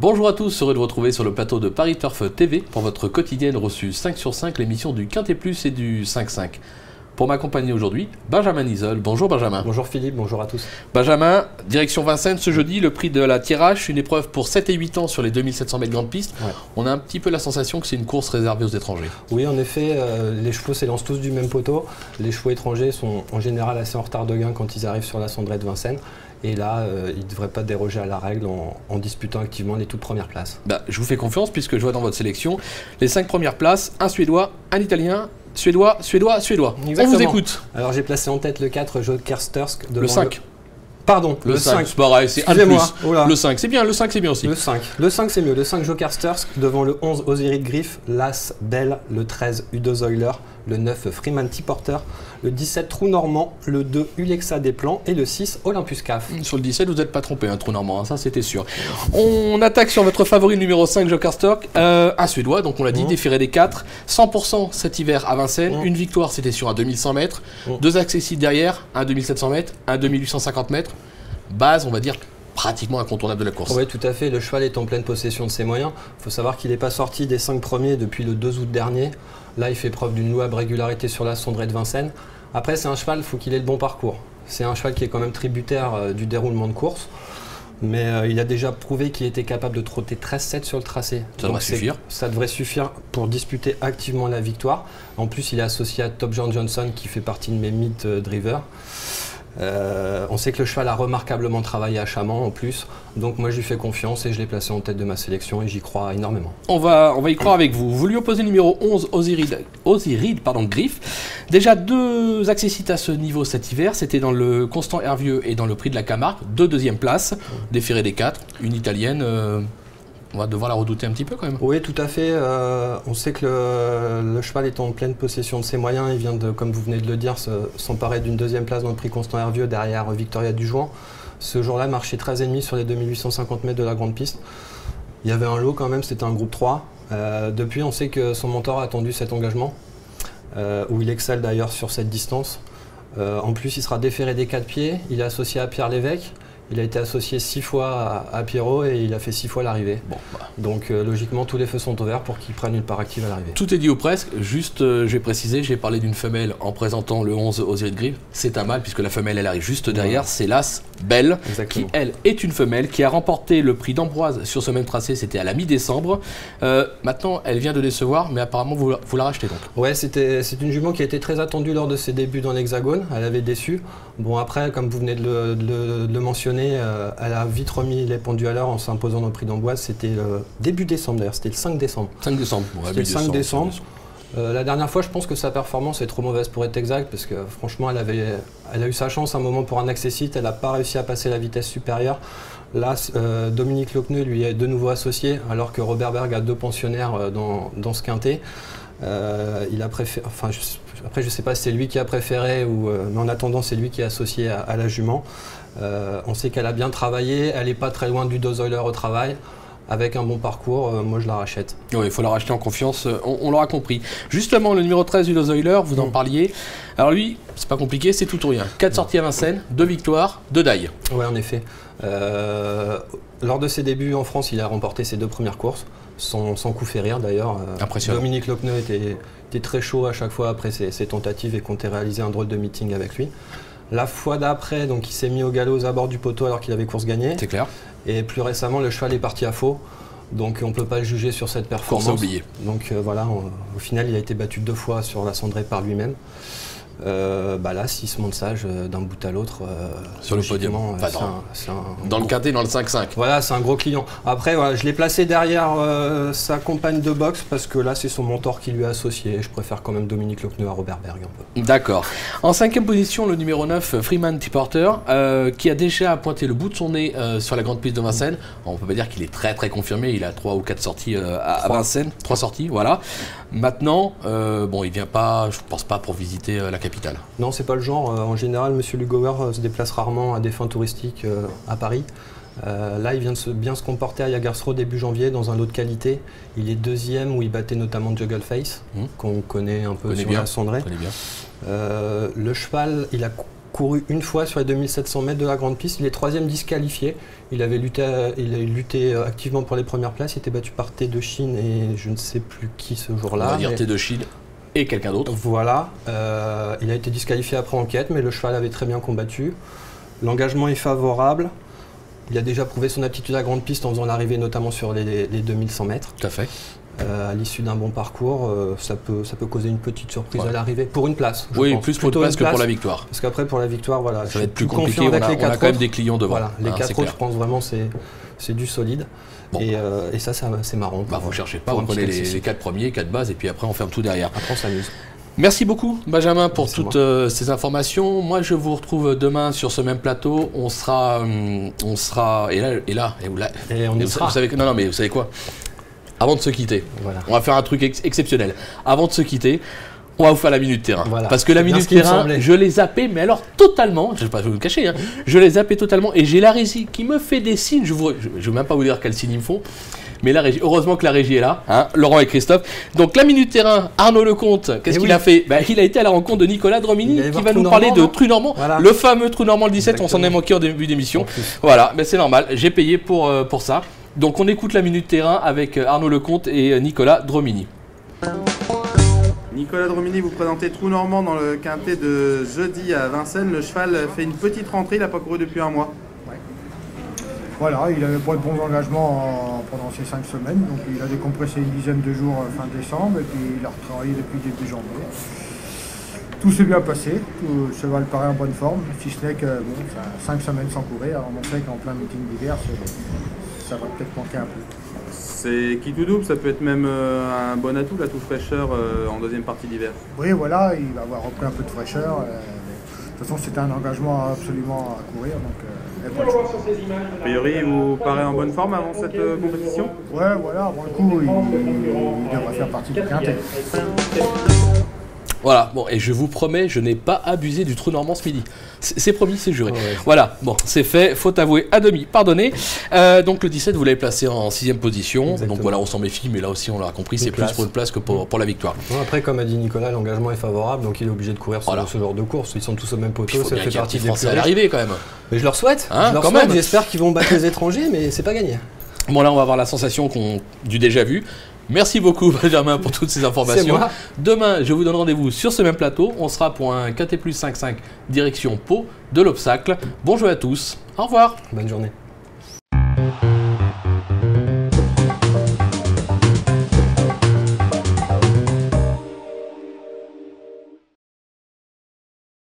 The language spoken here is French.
Bonjour à tous, heureux de vous retrouver sur le plateau de Paris Turf TV pour votre quotidienne reçue 5 sur 5, l'émission du Quintet Plus et du 5-5. Pour m'accompagner aujourd'hui, Benjamin Nisol. Bonjour Benjamin. Bonjour Philippe, bonjour à tous. Benjamin, direction Vincennes ce jeudi, le prix de la Thiérache, une épreuve pour 7 et 8 ans sur les 2700 mètres grande piste. Ouais. On a un petit peu la sensation que c'est une course réservée aux étrangers. Oui, en effet, les chevaux s'élancent tous du même poteau. Les chevaux étrangers sont en général assez en retard de gain quand ils arrivent sur la cendrée de Vincennes. Et là, ils ne devraient pas déroger à la règle en disputant activement les toutes premières places. Je vous fais confiance puisque je vois dans votre sélection les 5 premières places, un Suédois, un Italien, Suédois. Exactement. On vous écoute. Alors j'ai placé en tête le 4 Joker Stursk. Le 5. Pardon, le 5. C'est pareil, c'est un de plus. Le 5, c'est bien, le 5 c'est bien aussi. Le 5 c'est mieux, le 5 Joker Stursk devant le 11 Osiris Griff, l'As Belle, le 13 Udo Euler, le 9 Freeman T-Porter, le 17 Trou Normand, le 2 Ulexa Desplans et le 6 Olympus CAF. Sur le 17, vous n'êtes pas trompé, Trou Normand, ça c'était sûr. On attaque sur votre favori numéro 5 Joker Stursk, un Suédois, donc on l'a dit, déféré des 4, 100% cet hiver à Vincennes, une victoire c'était sur un 2100 mètres, 2 accessibles derrière, un 2700 mètres, un 2850 mètres. Base, on va dire, pratiquement incontournable de la course. Oui, tout à fait. Le cheval est en pleine possession de ses moyens. Il faut savoir qu'il n'est pas sorti des 5 premiers depuis le 2 août dernier. Là, il fait preuve d'une louable régularité sur la cendrée de Vincennes. Après, c'est un cheval, il faut qu'il ait le bon parcours. C'est un cheval qui est quand même tributaire du déroulement de course. Mais il a déjà prouvé qu'il était capable de trotter 13-7 sur le tracé. Ça devrait suffire. Ça devrait suffire pour disputer activement la victoire. En plus, il est associé à Top John Johnson qui fait partie de mes mythes drivers. On sait que le cheval a remarquablement travaillé à Chamans en plus, donc moi je lui fais confiance et je l'ai placé en tête de ma sélection et j'y crois énormément. On va y croire avec vous. Vous lui opposez le numéro 11 Osiris Griff. Déjà 2 accessites à ce niveau cet hiver, c'était dans le Constant Hervieux et dans le prix de la Camargue, 2 deuxièmes places, déféré des 4, une italienne. On va devoir la redouter un petit peu quand même. Oui, tout à fait. On sait que le cheval est en pleine possession de ses moyens. Il vient de, comme vous venez de le dire, s'emparer d'une 2e place dans le prix Constant Hervieux derrière Victoria Dujouan. Ce jour-là, marché 13,5 sur les 2850 mètres de la grande piste. Il y avait un lot quand même, c'était un groupe 3. Depuis, on sait que son mentor a attendu cet engagement, où il excelle d'ailleurs sur cette distance. En plus, il sera déféré des 4 pieds. Il est associé à Pierre Lévesque. Il a été associé 6 fois à Pierrot et il a fait 6 fois l'arrivée. Donc logiquement, tous les feux sont ouverts pour qu'il prenne une part active à l'arrivée. Tout est dit ou presque. Juste, je vais préciser, j'ai parlé d'une femelle en présentant le 11 Osiris Griff. C'est un mâle puisque la femelle, elle arrive juste derrière. C'est l'As Belle, qui elle est une femelle qui a remporté le prix d'Ambroise sur ce même tracé. C'était à la mi-décembre. Maintenant, elle vient de décevoir, mais apparemment, vous la rachetez donc. Ouais, c'est une jument qui a été très attendue lors de ses débuts dans l'Hexagone. Elle avait déçu. Bon, après, comme vous venez de le mentionner, elle a vite remis les pendules à l'heure en s'imposant dans le prix d'Amboise. C'était début décembre d'ailleurs, c'était le 5 décembre. 5 décembre, c'était le 5 décembre. La dernière fois, je pense que sa performance est trop mauvaise pour être exact, parce que franchement, elle a eu sa chance un moment pour un accessite, elle n'a pas réussi à passer la vitesse supérieure. Là, Dominique Lochneux lui est de nouveau associé, alors que Robert Berg a 2 pensionnaires dans ce quintet. Il a préféré, enfin, après je ne sais pas si c'est lui qui a préféré, mais en attendant c'est lui qui est associé à la jument. On sait qu'elle a bien travaillé, elle n'est pas très loin du Udo Euler au travail. Avec un bon parcours, moi je la rachète. Oui, il faut la racheter en confiance, on l'aura compris. Justement, le numéro 13 Udo Euler, vous en parliez. Alors lui, c'est pas compliqué, c'est tout ou rien. 4 sorties à Vincennes, 2 victoires, 2 dailles. Oui, en effet. Lors de ses débuts en France, il a remporté ses 2 premières courses, sans coup férir d'ailleurs. Impressionnant. Dominique Lochneux était très chaud à chaque fois après ses tentatives et comptait réaliser un drôle de meeting avec lui. La fois d'après, donc il s'est mis au galop aux abords du poteau alors qu'il avait course gagnée. C'est clair. Et plus récemment, le cheval est parti à faux. Donc on ne peut pas le juger sur cette performance. Course oubliée. Donc voilà, au final, il a été battu 2 fois sur la cendrée par lui-même. Là, s'il se monte sage d'un bout à l'autre, sur le podium, dans le quintet, dans le 5-5. Voilà, c'est un gros client. Après, voilà, je l'ai placé derrière sa compagne de boxe parce que là, c'est son mentor qui lui est associé. Je préfère quand même Dominique Lochneux à Robert Berg un peu. D'accord. En 5e position, le numéro 9, Freeman T-Porter, qui a déjà pointé le bout de son nez sur la grande piste de Vincennes. On peut pas dire qu'il est très confirmé. Il a 3 ou 4 sorties à Vincennes. 3 sorties, voilà. Maintenant, il vient pas, je pense pas, pour visiter la capitale. Non, c'est pas le genre. En général, M. Lugauer se déplace rarement à des fins touristiques à Paris. Là, il vient de bien se comporter à Jägersro début janvier dans un lot de qualité. Il est 2e où il battait notamment Juggleface, qu'on connaît un peu sur la cendrée. Le cheval, il a couru une fois sur les 2700 mètres de la grande piste. Il est 3e disqualifié. Il avait lutté activement pour les premières places. Il était battu par T de Chine et je ne sais plus qui ce jour-là. On va dire T de Chine et quelqu'un d'autre. Voilà. Il a été disqualifié après enquête, mais le cheval avait très bien combattu. L'engagement est favorable. Il a déjà prouvé son aptitude à grande piste en faisant l'arrivée notamment sur les 2100 mètres. Tout à fait. À l'issue d'un bon parcours, ça peut causer une petite surprise à l'arrivée pour une place. Oui, plus pour une place que pour la victoire. Parce qu'après pour la victoire, voilà, ça va être plus compliqué. On a quand même des clients devant. Voilà, les 4 autres, je pense vraiment c'est du solide. Bon. Et ça c'est marrant. Bah, vous cherchez pas, vous prenez les 4 premiers, 4 bases et puis après on ferme tout derrière. Après on s'amuse. Merci beaucoup Benjamin pour toutes ces informations. Moi je vous retrouve demain sur ce même plateau. On sera vous savez non mais vous savez quoi? Avant de se quitter, on va faire un truc exceptionnel. Avant de se quitter, on va vous faire la minute terrain. Voilà. Parce que la minute terrain, je l'ai zappé, mais alors totalement, je ne vais pas vous le cacher, hein, je l'ai zappé totalement et j'ai la régie qui me fait des signes. Je ne vais même pas vous dire quels signes ils me font. Mais la régie, heureusement que la régie est là, hein, Laurent et Christophe. Donc la minute terrain, Arnaud Lecomte, qu'est-ce qu'il a fait? Il a été à la rencontre de Nicolas Dromini qui va nous parler de Tru Normand, le fameux Tru Normand le 17, exactement. On s'en est manqué en début d'émission. Voilà, mais c'est normal, j'ai payé pour ça. Donc on écoute la minute terrain avec Arnaud Lecomte et Nicolas Dromini. Nicolas Dromini, vous présentez Tru Normand dans le quintet de jeudi à Vincennes. Le cheval fait une petite rentrée, il n'a pas couru depuis un mois. Voilà, il n'avait pas de bons engagements pendant ces 5 semaines, donc il a décompressé une dizaine de jours fin décembre et puis il a retravaillé depuis début janvier. Tout s'est bien passé, le cheval paraît en bonne forme, si ce n'est que bon, 5 semaines sans courir, alors on sait qu'en plein meeting d'hiver, ça va peut-être manquer un peu. C'est qui tout double, ça peut être même un bon atout, la toute fraîcheur en deuxième partie d'hiver. Oui, voilà, il va avoir repris un peu de fraîcheur. De toute façon, c'était un engagement absolument à courir, donc a priori, il vous paraît en bonne forme avant cette compétition? Ouais, voilà, avant le coup, il devrait faire partie du quintet. Voilà, bon, et je vous promets, je n'ai pas abusé du Tru Normand ce midi. C'est promis, c'est juré. Ouais. Voilà, bon, c'est fait, faute avouée à demi, pardonnez. Donc le 17, vous l'avez placé en 6e position. Exactement. Donc voilà, on s'en méfie, mais là aussi, on l'a compris, c'est plus pour une place que pour la victoire. Bon, après, comme a dit Nicolas, l'engagement est favorable, donc il est obligé de courir sur ce genre de course. Ils sont tous au même poteau, ça fait partie des Français à l'arrivée quand même. Mais je leur souhaite, j'espère qu'ils vont battre les étrangers, mais c'est pas gagné. Bon, là, on va avoir la sensation du déjà vu. Merci beaucoup Benjamin pour toutes ces informations. Demain, je vous donne rendez-vous sur ce même plateau. On sera pour un KT+5.5 direction Pau de l'Obstacle. Bon jeu à tous. Au revoir. Bonne journée.